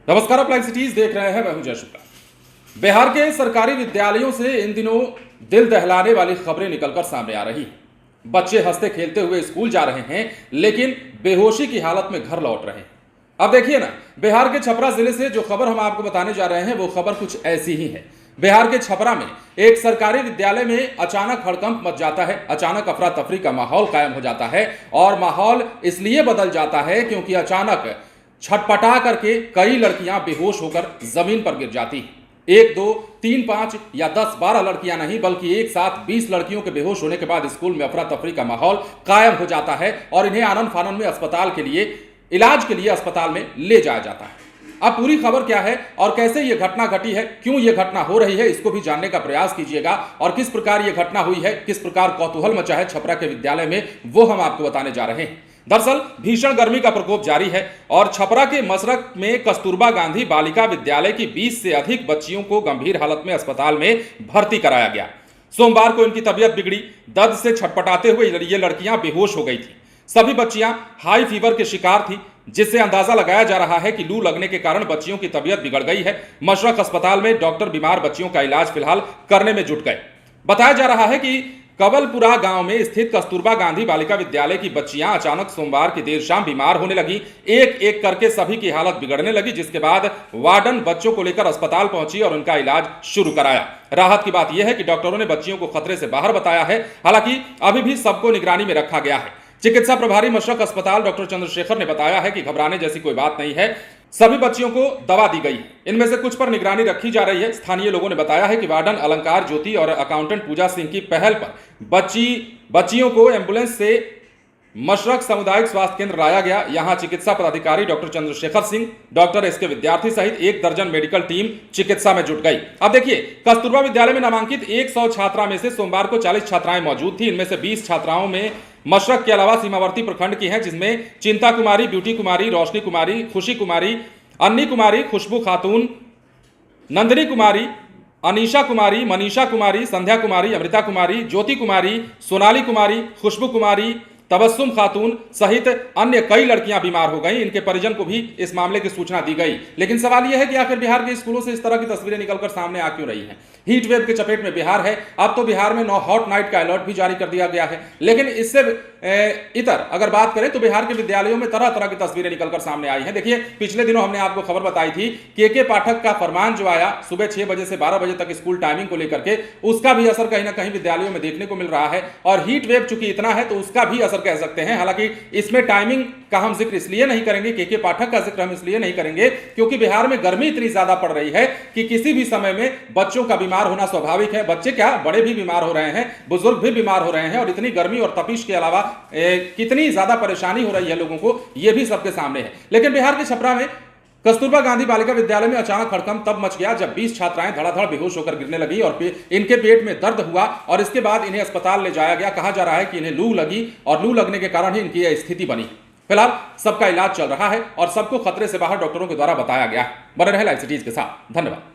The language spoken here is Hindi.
नमस्कार, आप लाइव सिटीज देख रहे हैं। मैं हूं जय शुक्ला। बिहार के सरकारी विद्यालयों से इन दिनों दिल दहलाने वाली खबरें निकलकर सामने आ रही हैं। बच्चे हंसते खेलते हुए स्कूल जा रहे हैं, लेकिन बेहोशी की हालत में घर लौट रहे हैं। अब देखिए ना, बिहार के छपरा जिले से जो खबर हम आपको बताने जा रहे हैं वो खबर कुछ ऐसी ही है। बिहार के छपरा में एक सरकारी विद्यालय में अचानक हड़कंप मच जाता है। अचानक अफरा तफरी का माहौल कायम हो जाता है और माहौल इसलिए बदल जाता है क्योंकि अचानक छटपटा करके कई लड़कियां बेहोश होकर जमीन पर गिर जाती हैं। 1, 2, 3, 5 या 10, 12 लड़कियां नहीं, बल्कि एक साथ 20 लड़कियों के बेहोश होने के बाद स्कूल में अफरा तफरी का माहौल कायम हो जाता है और इन्हें आनन फानन में अस्पताल के लिए इलाज के लिए अस्पताल में ले जाया जाता है। अब पूरी खबर क्या है और कैसे यह घटना घटी है, क्यों यह घटना हो रही है, इसको भी जानने का प्रयास कीजिएगा। और किस प्रकार यह घटना हुई है, किस प्रकार कौतूहल मचा है छपरा के विद्यालय में, वो हम आपको बताने जा रहे हैं। दरअसल भीषण गर्मी का प्रकोप जारी है और छपरा के मसरक में कस्तूरबा गांधी बालिका विद्यालय की 20 से अधिक बच्चियों को गंभीर हालत में अस्पताल में भर्ती कराया गया। सोमवार को इनकी तबीयत बिगड़ी। दर्द से छटपटाते हुए ये लड़कियां बेहोश हो गई थी। सभी बच्चियां हाई फीवर के शिकार थी, जिससे अंदाजा लगाया जा रहा है कि लू लगने के कारण बच्चियों की तबीयत बिगड़ गई है। मशरक अस्पताल में डॉक्टर बीमार बच्चियों का इलाज फिलहाल करने में जुट गए। बताया जा रहा है कि कबलपुरा गांव में स्थित कस्तूरबा गांधी बालिका विद्यालय की बच्चियां अचानक सोमवार की देर शाम बीमार होने लगी। एक एक करके सभी की हालत बिगड़ने लगी, जिसके बाद वार्डन बच्चों को लेकर अस्पताल पहुंची और उनका इलाज शुरू कराया। राहत की बात यह है कि डॉक्टरों ने बच्चियों को खतरे से बाहर बताया है। हालांकि अभी भी सबको निगरानी में रखा गया है। चिकित्सा प्रभारी मशरक अस्पताल डॉक्टर चंद्रशेखर ने बताया है कि घबराने जैसी कोई बात नहीं है। सभी बच्चियों को दवा दी गई है। इनमें से कुछ पर निगरानी रखी जा रही है। स्थानीय लोगों ने बताया है कि वार्डन अलंकार ज्योति और अकाउंटेंट पूजा सिंह की पहल पर बच्चियों को एम्बुलेंस से मशरक सामुदायिक स्वास्थ्य केंद्र लाया गया। यहां चिकित्सा पदाधिकारी doctor Chandrashekhar Singh, doctor SK Vidyarthi सहित 1 दर्जन मेडिकल टीम चिकित्सा में जुट गई। अब देखिए, कस्तूरबा विद्यालय में नामांकित 100 छात्रा में से सोमवार को 40 छात्राएं मौजूद थी। इनमें से 20 छात्राओं में मशरक के अलावा सीमावर्ती प्रखंड की हैं, जिसमें चिंता कुमारी, ब्यूटी कुमारी, रोशनी कुमारी, खुशी कुमारी, अन्नी कुमारी, खुशबू खातून, नंदिनी कुमारी, अनीशा कुमारी, मनीषा कुमारी, संध्या कुमारी, अमृता कुमारी, ज्योति कुमारी, सोनाली कुमारी, खुशबू कुमारी, तबस्सुम खातून सहित अन्य कई लड़कियां बीमार हो गईं। इनके परिजन को भी इस मामले की सूचना दी गई। लेकिन सवाल यह है कि आखिर बिहार के स्कूलों से इस तरह की तस्वीरें निकलकर सामने आ क्यों रही हैं? हीट वेव के चपेट में बिहार है। अब तो बिहार में नो हॉट नाइट का अलर्ट भी जारी कर दिया गया है। लेकिन इससे इतर अगर बात करें तो बिहार के विद्यालयों में तरह तरह की तस्वीरें निकलकर सामने आई हैं। देखिए, पिछले दिनों हमने आपको खबर बताई थी के पाठक का फरमान जो आया सुबह 6 बजे से 12 बजे तक स्कूल टाइमिंग को लेकर के, उसका भी असर कहीं ना कहीं विद्यालयों में देखने को मिल रहा है। और हीट वेव चूंकि इतना है तो उसका भी असर कह सकते हैं। हालांकि इसमें टाइमिंग का हम जिक्र इसलिए नहीं करेंगे, के पाठक का जिक्र हम इसलिए नहीं करेंगे क्योंकि बिहार में गर्मी इतनी ज्यादा पड़ रही है कि किसी भी समय में बच्चों का बीमार होना स्वाभाविक है। बच्चे क्या, बड़े भी बीमार हो रहे हैं, बुजुर्ग भी बीमार हो रहे हैं। और इतनी गर्मी और तपिश के अलावा कितनी ज्यादा परेशानी हो रही है लोगों को, यह भी सबके सामने है। लेकिन बिहार के छपरा में कस्तूरबा गांधी बालिका विद्यालय में अचानक हड़कंप तब मच गया जब 20 छात्राएं धड़ाधड़ बेहोश होकर गिरने लगी और इनके पेट में दर्द हुआ और इसके बाद इन्हें अस्पताल ले जाया गया। कहा जा रहा है कि इन्हें लू लगी और लू लगने के कारण ही इनकी यह स्थिति बनी। फिलहाल सबका इलाज चल रहा है और सबको खतरे से बाहर डॉक्टरों के द्वारा बताया गया है। बने रहे लाइव सिटीज के साथ। धन्यवाद।